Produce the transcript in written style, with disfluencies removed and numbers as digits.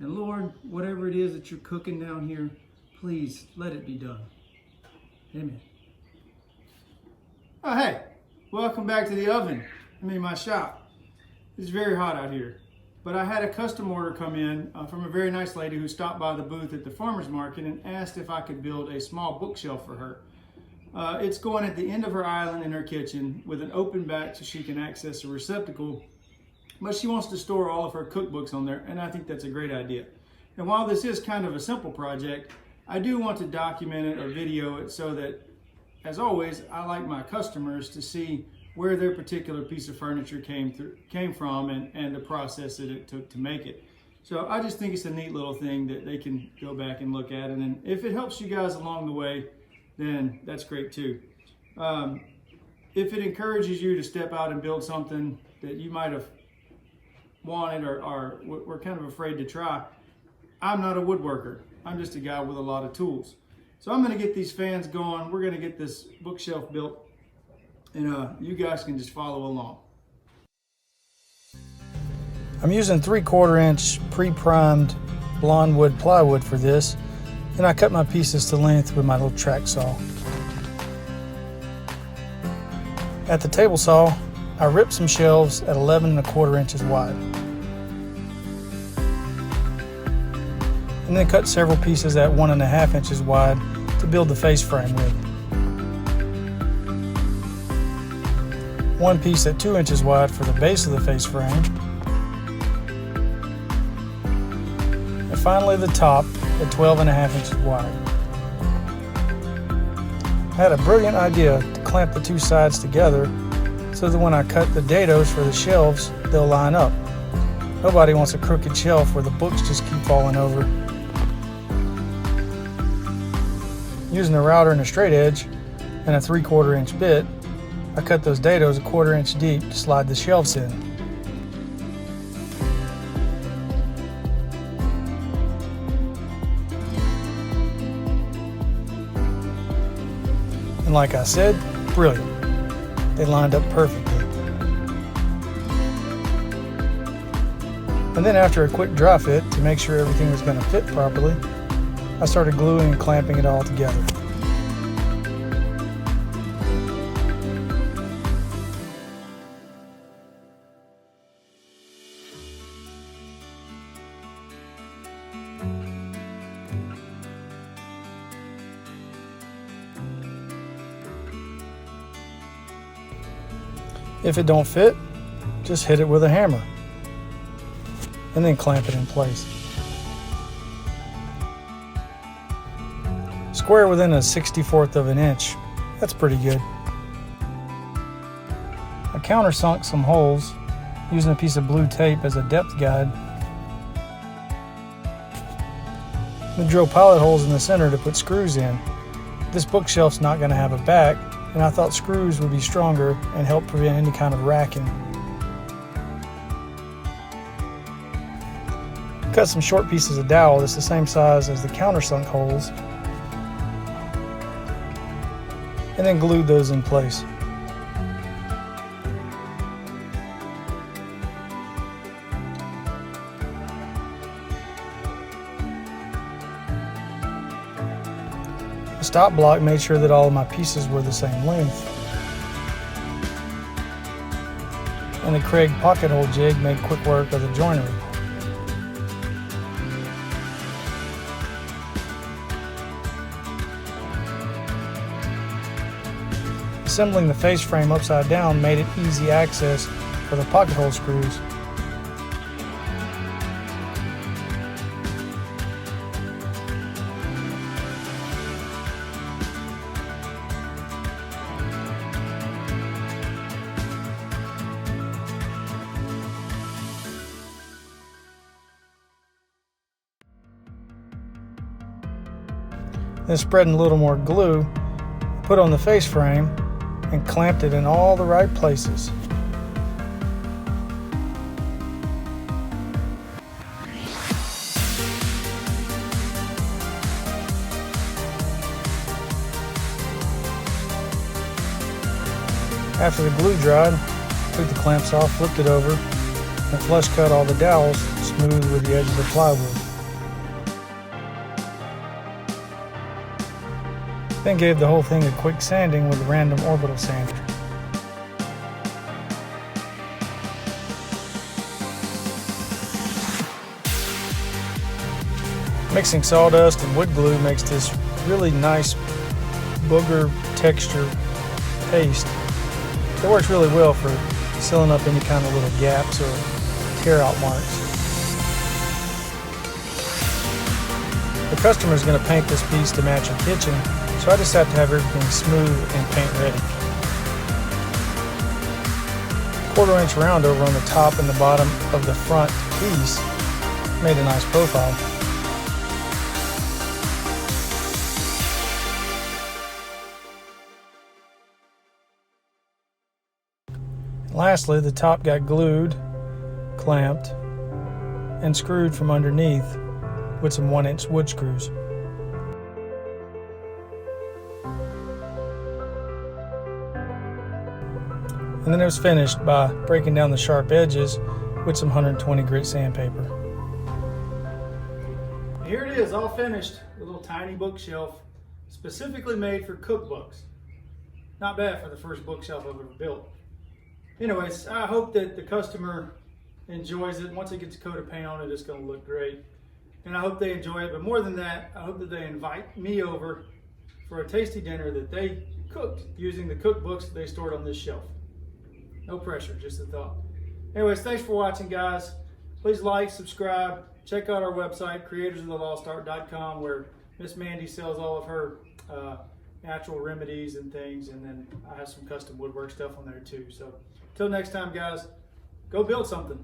And Lord, whatever it is that you're cooking down here, please let it be done. Amen. Oh, hey, welcome back to the oven. My shop. It's very hot out here. But I had a custom order come in from a very nice lady who stopped by the booth at the farmer's market and asked if I could build a small bookshelf for her. It's going at the end of her island in her kitchen with an open back so she can access a receptacle, but she wants to store all of her cookbooks on there, and I think that's a great idea. And while this is kind of a simple project, I do want to document it or video it so that, as always, I like my customers to see where their particular piece of furniture came from and the process that it took to make it. So I just think it's a neat little thing that they can go back and look at, and then if it helps you guys along the way, then that's great too. If it encourages you to step out and build something that you might have wanted or were kind of afraid to try, I'm not a woodworker. I'm just a guy with a lot of tools. So I'm going to get these fans going. We're going to get this bookshelf built, and you guys can just follow along. I'm using 3/4 inch pre-primed blonde wood plywood for this, and I cut my pieces to length with my little track saw. At the table saw, I ripped some shelves at 11 1/4 inches wide, and then cut several pieces at 1 1/2 inches wide to build the face frame with. One piece at 2 inches wide for the base of the face frame, and finally the top at 12 1/2 inches wide. I had a brilliant idea to clamp the two sides together so that when I cut the dados for the shelves, they'll line up. Nobody wants a crooked shelf where the books just keep falling over. Using a router and a straight edge and a 3/4 inch bit, I cut those dados 1/4 inch deep to slide the shelves in. And like I said, brilliant. They lined up perfectly. And then after a quick dry fit to make sure everything was going to fit properly, I started gluing and clamping it all together. If it don't fit, just hit it with a hammer and then clamp it in place. Square within a 1/64 of an inch. That's pretty good. I countersunk some holes using a piece of blue tape as a depth guide. Then drill pilot holes in the center to put screws in. This bookshelf's not going to have a back, and I thought screws would be stronger and help prevent any kind of racking. Cut some short pieces of dowel that's the same size as the countersunk holes, and then glued those in place. The stop block made sure that all of my pieces were the same length. And the Craig pocket hole jig made quick work of the joinery. Assembling the face frame upside down made it easy access for the pocket hole screws. Then spreading a little more glue, put on the face frame and clamped it in all the right places. After the glue dried, took the clamps off, flipped it over, and flush cut all the dowels smooth with the edge of the plywood. Then gave the whole thing a quick sanding with a random orbital sander. Mixing sawdust and wood glue makes this really nice booger texture paste. It works really well for sealing up any kind of little gaps or tear out marks. The customer is going to paint this piece to match her kitchen, so I just have to have everything smooth and paint ready. 1/4 inch round over on the top and the bottom of the front piece made a nice profile. Lastly, the top got glued, clamped, and screwed from underneath with some 1-inch wood screws. And then it was finished by breaking down the sharp edges with some 120 grit sandpaper. Here it is, all finished. A little tiny bookshelf specifically made for cookbooks. Not bad for the first bookshelf I've ever built. Anyways, I hope that the customer enjoys it. Once it gets a coat of paint on it, it's going to look great. And I hope they enjoy it. But more than that, I hope that they invite me over for a tasty dinner that they cooked using the cookbooks that they stored on this shelf. No pressure, just a thought. Anyways, thanks for watching, guys. Please like, subscribe, check out our website, creatorsoftheLostart.com, where Miss Mandy sells all of her natural remedies and things, and then I have some custom woodwork stuff on there too. So until next time, guys, go build something.